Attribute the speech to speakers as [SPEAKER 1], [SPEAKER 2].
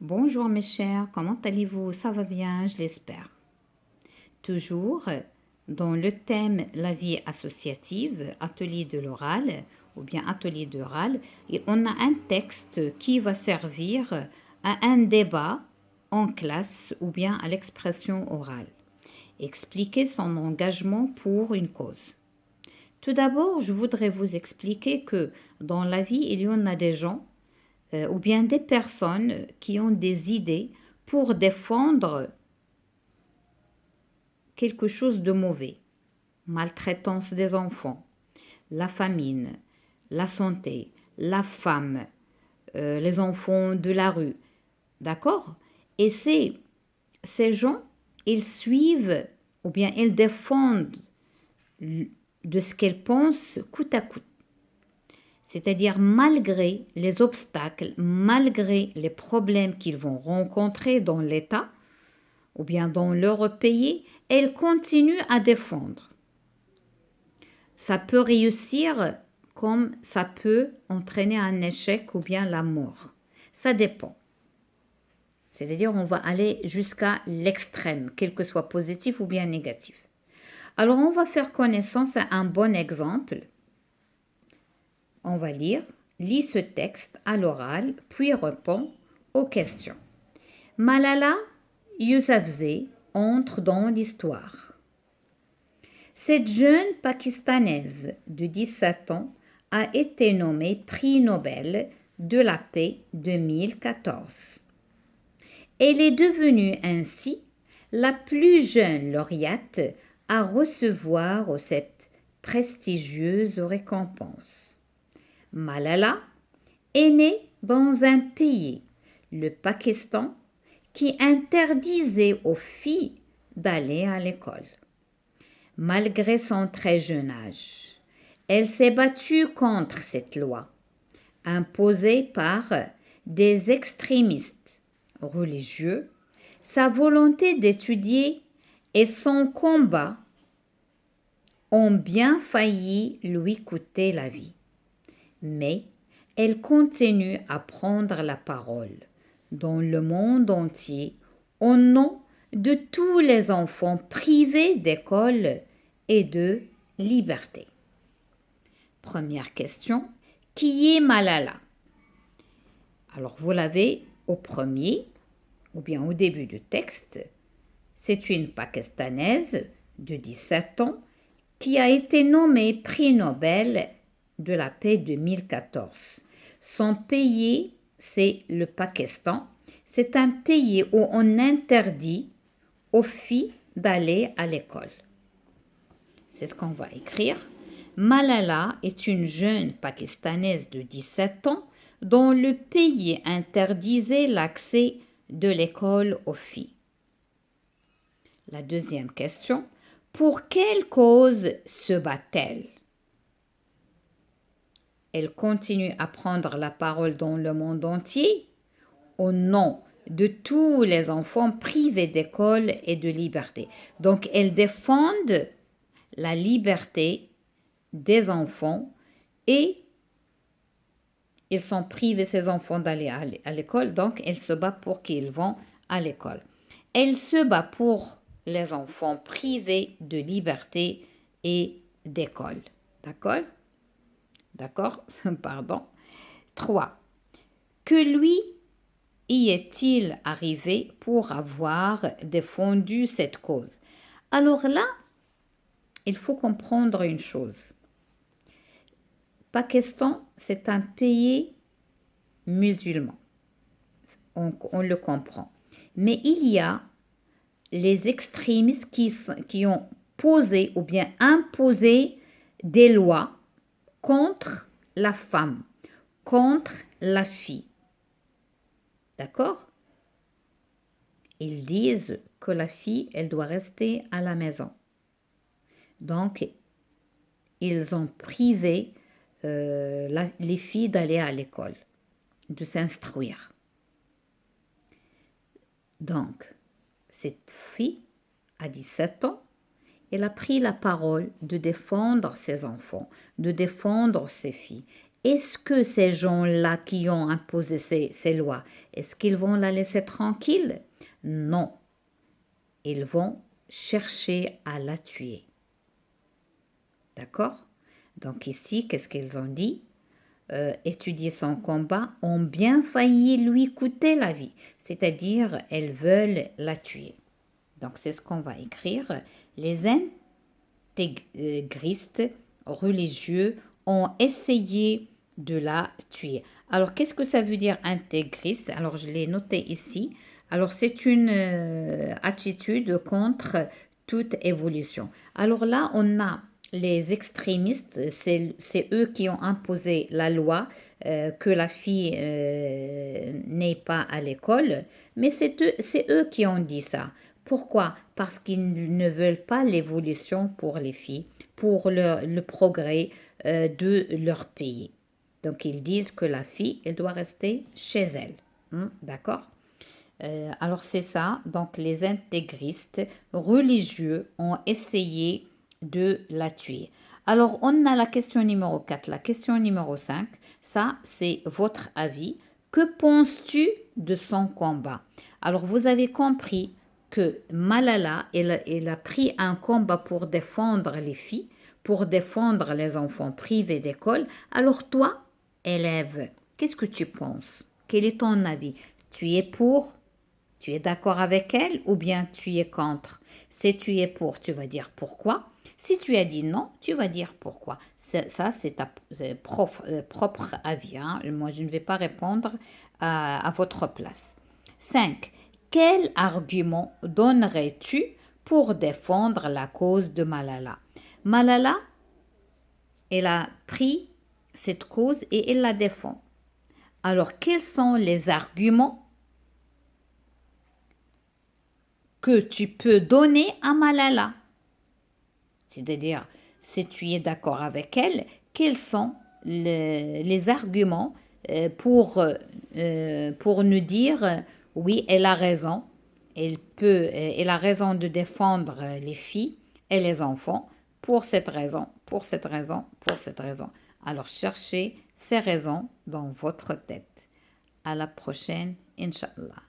[SPEAKER 1] Bonjour mes chers, comment allez-vous? Ça va bien, je l'espère. Toujours dans le thème la vie associative, atelier de l'oral ou bien atelier d'oral, et on a un texte qui va servir à un débat en classe ou bien à l'expression orale. Expliquer son engagement pour une cause. Tout d'abord, je voudrais vous expliquer que dans la vie, il y en a des gens ou bien des personnes qui ont des idées pour défendre quelque chose de mauvais. Maltraitance des enfants, la famine, la santé, la femme, les enfants de la rue. D'accord? Et ces gens, ils suivent ou bien ils défendent de ce qu'ils pensent coûte à coûte. C'est-à-dire malgré les obstacles, malgré les problèmes qu'ils vont rencontrer dans l'État ou bien dans leur pays, elles continuent à défendre. Ça peut réussir comme ça peut entraîner un échec ou bien la mort. Ça dépend. C'est-à-dire on va aller jusqu'à l'extrême, quel que soit positif ou bien négatif. Alors on va faire connaissance à un bon exemple. On va lire, lis ce texte à l'oral, puis répond aux questions. Malala Yousafzai entre dans l'histoire. Cette jeune Pakistanaise de 17 ans a été nommée prix Nobel de la paix 2014. Elle est devenue ainsi la plus jeune lauréate à recevoir cette prestigieuse récompense. Malala est née dans un pays, le Pakistan, qui interdisait aux filles d'aller à l'école. Malgré son très jeune âge, elle s'est battue contre cette loi, imposée par des extrémistes religieux. Sa volonté d'étudier et son combat ont bien failli lui coûter la vie. Mais elle continue à prendre la parole dans le monde entier au nom de tous les enfants privés d'école et de liberté. Première question, qui est Malala? Alors vous l'avez au premier ou bien au début du texte. C'est une Pakistanaise de 17 ans qui a été nommée prix Nobel de la paix 2014. Son pays, c'est le Pakistan. C'est un pays où on interdit aux filles d'aller à l'école. C'est ce qu'on va écrire. Malala est une jeune Pakistanaise de 17 ans dont le pays interdisait l'accès de l'école aux filles. La deuxième question, pour quelle cause se bat-elle? Elle continue à prendre la parole dans le monde entier au nom de tous les enfants privés d'école et de liberté. Donc, elle défend la liberté des enfants et ils sont privés, ces enfants, d'aller à l'école. Donc, elle se bat pour qu'ils vont à l'école. Elle se bat pour les enfants privés de liberté et d'école. D'accord? D'accord? Pardon. 3. Que lui y est-il arrivé pour avoir défendu cette cause? Alors là, il faut comprendre une chose. Pakistan, c'est un pays musulman. On le comprend. Mais il y a les extrémistes qui ont posé ou bien imposé des lois contre la femme, contre la fille. D'accord? Ils disent que la fille, elle doit rester à la maison. Donc, ils ont privé les filles d'aller à l'école, de s'instruire. Donc, cette fille a 17 ans, elle a pris la parole de défendre ses enfants, de défendre ses filles. Est-ce que ces gens-là qui ont imposé ces lois, est-ce qu'ils vont la laisser tranquille? Non, ils vont chercher à la tuer. D'accord? Donc ici, qu'est-ce qu'ils ont dit? Étudier son combat ont bien failli lui coûter la vie, c'est-à-dire elles veulent la tuer. Donc c'est ce qu'on va écrire. Les intégristes religieux ont essayé de la tuer. Alors qu'est-ce que ça veut dire intégriste? Alors je l'ai noté ici. Alors c'est une attitude contre toute évolution. Alors là, on a les extrémistes, c'est eux qui ont imposé la loi que la fille n'est pas à l'école, mais c'est eux qui ont dit ça. Pourquoi? Parce qu'ils ne veulent pas l'évolution pour les filles, pour le progrès de leur pays. Donc ils disent que la fille, elle doit rester chez elle. D'accord? Alors c'est ça, donc les intégristes religieux ont essayé de la tuer. Alors on a la question numéro 4, la question numéro 5, ça c'est votre avis. Que penses-tu de son combat? Alors vous avez compris que Malala, elle a pris un combat pour défendre les filles, pour défendre les enfants privés d'école. Alors toi, élève, qu'est-ce que tu penses? Quel est ton avis? Tu es pour? Tu es d'accord avec elle ou bien tu es contre? Si tu es pour, tu vas dire pourquoi. Si tu as dit non, tu vas dire pourquoi. Ça, c'est ta propre avis. Hein. Moi, je ne vais pas répondre à votre place. 5. Quel argument donnerais-tu pour défendre la cause de Malala? Malala, elle a pris cette cause et elle la défend. Alors, quels sont les arguments que tu peux donner à Malala? C'est-à-dire, si tu es d'accord avec elle, quels sont les arguments pour nous dire oui, elle a raison, elle a raison de défendre les filles et les enfants pour cette raison, pour cette raison, pour cette raison. Alors cherchez ces raisons dans votre tête. À la prochaine, Inch'Allah.